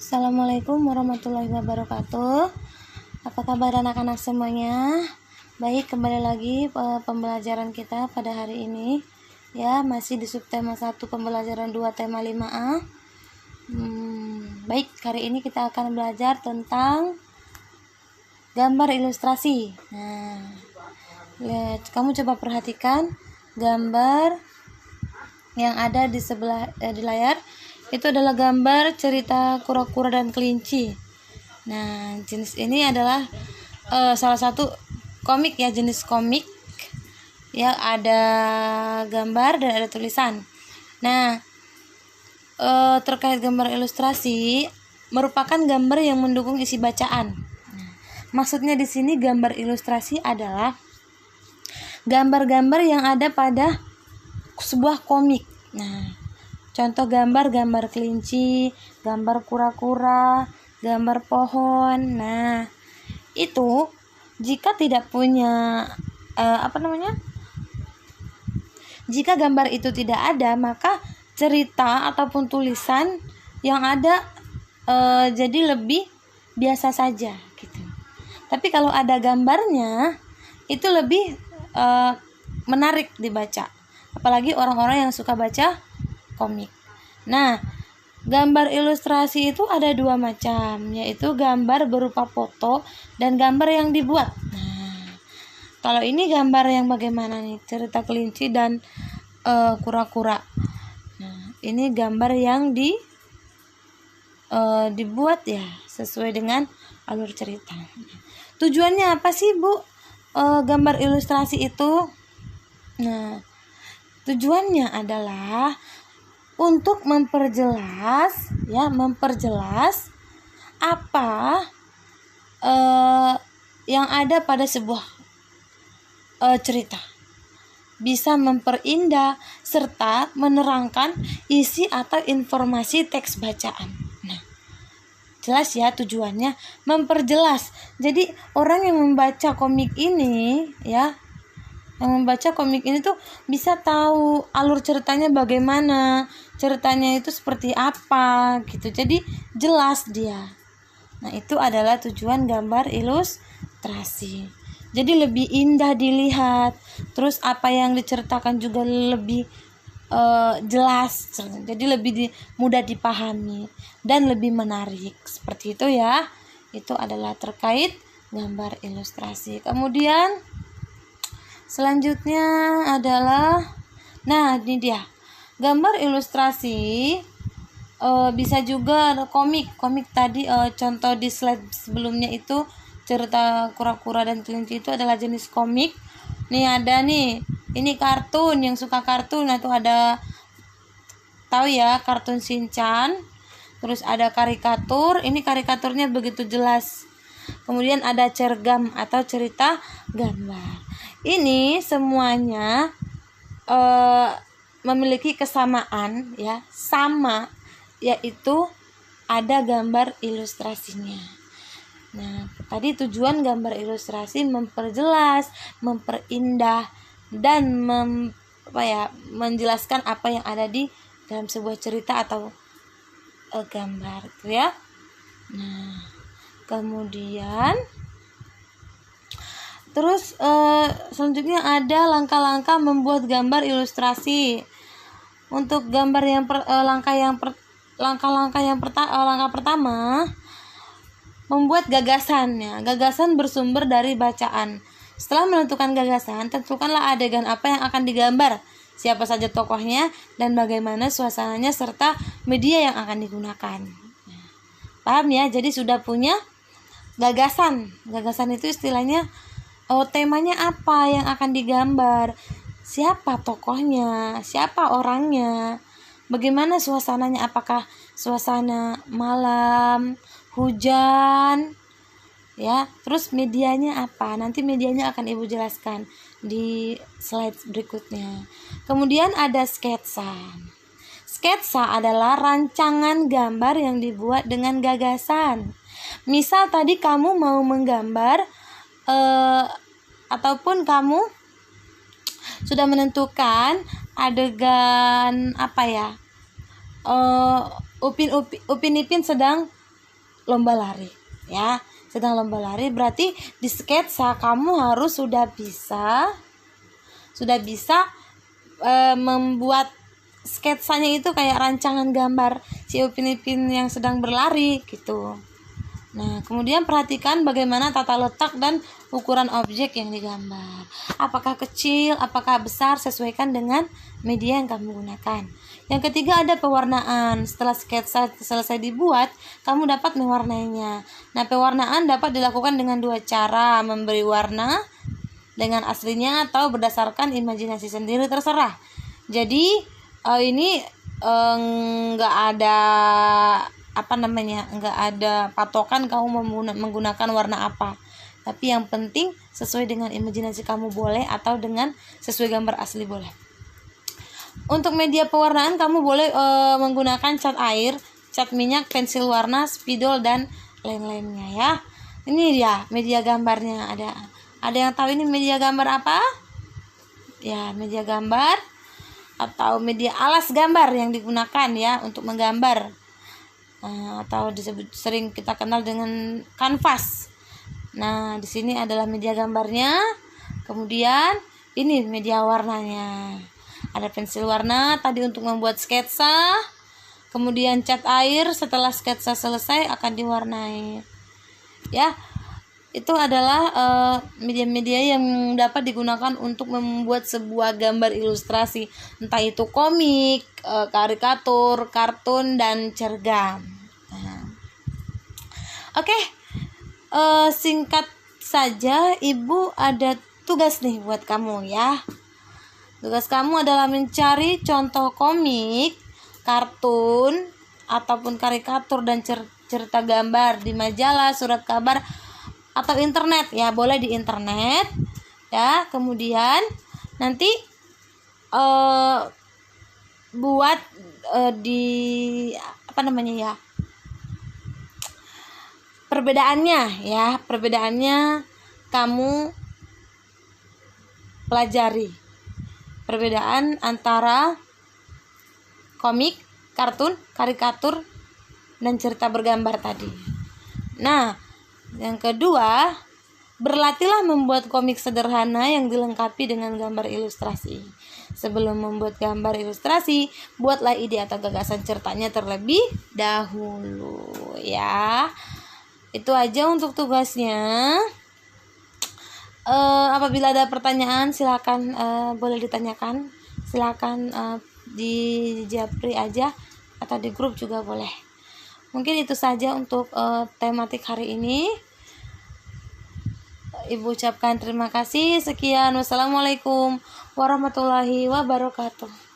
Assalamualaikum warahmatullahi wabarakatuh. Apa kabar anak-anak semuanya? Baik, kembali lagi pembelajaran kita pada hari ini. Ya, masih di subtema 1 pembelajaran 2 tema 5A. Baik, hari ini kita akan belajar tentang gambar ilustrasi. Nah, lihat, kamu coba perhatikan gambar yang ada di sebelah di layar. Itu adalah gambar cerita kura-kura dan kelinci. Nah, jenis ini adalah salah satu komik ya, jenis komik yang ada gambar dan ada tulisan. Nah, terkait gambar ilustrasi merupakan gambar yang mendukung isi bacaan. Nah, maksudnya di sini gambar ilustrasi adalah gambar-gambar yang ada pada sebuah komik. Nah, contoh gambar kelinci, gambar kura-kura, gambar pohon. Nah, itu jika tidak punya jika gambar itu tidak ada, maka cerita ataupun tulisan yang ada jadi lebih biasa saja gitu. Tapi kalau ada gambarnya, itu lebih menarik dibaca. Apalagi orang-orang yang suka baca komik. Nah, gambar ilustrasi itu ada dua macam, yaitu gambar berupa foto dan gambar yang dibuat. Nah, kalau ini gambar yang bagaimana nih? Cerita kelinci dan kura-kura. Nah, ini gambar yang dibuat ya, sesuai dengan alur cerita. Tujuannya apa sih, Bu? Gambar ilustrasi itu? Nah, tujuannya adalah untuk memperjelas apa yang ada pada sebuah cerita, bisa memperindah serta menerangkan isi atau informasi teks bacaan. Nah, jelas ya tujuannya memperjelas. Jadi orang yang membaca komik ini ya, tuh bisa tahu alur ceritanya bagaimana, ceritanya itu seperti apa gitu. Jadi jelas dia. Nah, itu adalah tujuan gambar ilustrasi. Jadi lebih indah dilihat. Terus apa yang diceritakan juga lebih jelas. Jadi lebih mudah dipahami dan lebih menarik. Seperti itu ya. Itu adalah terkait gambar ilustrasi. Kemudian selanjutnya adalah, nah ini dia gambar ilustrasi. Bisa juga ada komik tadi, contoh di slide sebelumnya itu cerita kura-kura dan kelinci itu adalah jenis komik. Nih ada nih, ini kartun, yang suka kartun. Nah, itu ada, tahu ya, kartun Shinchan. Terus ada karikatur, ini karikaturnya begitu jelas. Kemudian ada cergam atau cerita gambar. Ini semuanya memiliki kesamaan ya, sama, yaitu ada gambar ilustrasinya. Nah, tadi tujuan gambar ilustrasi memperjelas, memperindah dan menjelaskan apa yang ada di dalam sebuah cerita atau gambar itu ya. Nah, kemudian terus selanjutnya ada langkah-langkah membuat gambar ilustrasi. Untuk gambar yang langkah pertama, membuat gagasannya. Gagasan bersumber dari bacaan. Setelah menentukan gagasan, tentukanlah adegan apa yang akan digambar, siapa saja tokohnya, dan bagaimana suasananya serta media yang akan digunakan. Paham ya? Jadi sudah punya gagasan. Gagasan itu istilahnya temanya apa yang akan digambar, siapa tokohnya, siapa orangnya, bagaimana suasananya, apakah suasana malam, hujan ya, terus medianya apa, nanti medianya akan Ibu jelaskan di slide berikutnya. Kemudian ada sketsa. Sketsa adalah rancangan gambar yang dibuat dengan gagasan. Misal tadi kamu mau menggambar ataupun kamu sudah menentukan adegan Upin Ipin sedang lomba lari ya, sedang lomba lari, berarti di sketsa kamu harus sudah bisa membuat sketsanya itu kayak rancangan gambar si Upin Ipin yang sedang berlari gitu. Nah, kemudian perhatikan bagaimana tata letak dan ukuran objek yang digambar. Apakah kecil, apakah besar, sesuaikan dengan media yang kamu gunakan. Yang ketiga ada pewarnaan. Setelah sketsa selesai dibuat, kamu dapat mewarnainya. Nah, pewarnaan dapat dilakukan dengan dua cara, memberi warna dengan aslinya atau berdasarkan imajinasi sendiri, terserah. Jadi ini nggak ada nggak ada patokan kamu menggunakan warna apa, tapi yang penting sesuai dengan imajinasi kamu boleh, atau dengan sesuai gambar asli boleh. Untuk media pewarnaan kamu boleh menggunakan cat air, cat minyak, pensil warna, spidol, dan lain-lainnya ya. Ini dia media gambarnya. Ada yang tahu ini media gambar apa? Ya, media gambar atau media alas gambar yang digunakan ya untuk menggambar. Atau disebut sering kita kenal dengan kanvas. Nah, di sini adalah media gambarnya. Kemudian ini media warnanya. Ada pensil warna tadi untuk membuat sketsa. Kemudian cat air setelah sketsa selesai akan diwarnai. Ya, itu adalah media-media yang dapat digunakan untuk membuat sebuah gambar ilustrasi, entah itu komik, karikatur, kartun, dan cergam. Oke, singkat saja, Ibu ada tugas nih buat kamu ya. Tugas kamu adalah mencari contoh komik, kartun, ataupun karikatur dan cerita gambar di majalah, surat kabar, atau internet ya. Boleh di internet ya. Kemudian nanti buat di perbedaannya kamu pelajari perbedaan antara komik, kartun, karikatur, dan cerita bergambar tadi. Nah, yang kedua, berlatihlah membuat komik sederhana yang dilengkapi dengan gambar ilustrasi. Sebelum membuat gambar ilustrasi, buatlah ide atau gagasan ceritanya terlebih dahulu ya. Itu aja untuk tugasnya. Apabila ada pertanyaan silakan boleh ditanyakan. Silakan di Japri aja atau di grup juga boleh. Mungkin itu saja untuk tematik hari ini. Ibu ucapkan terima kasih. Sekian. Wassalamualaikum warahmatullahi wabarakatuh.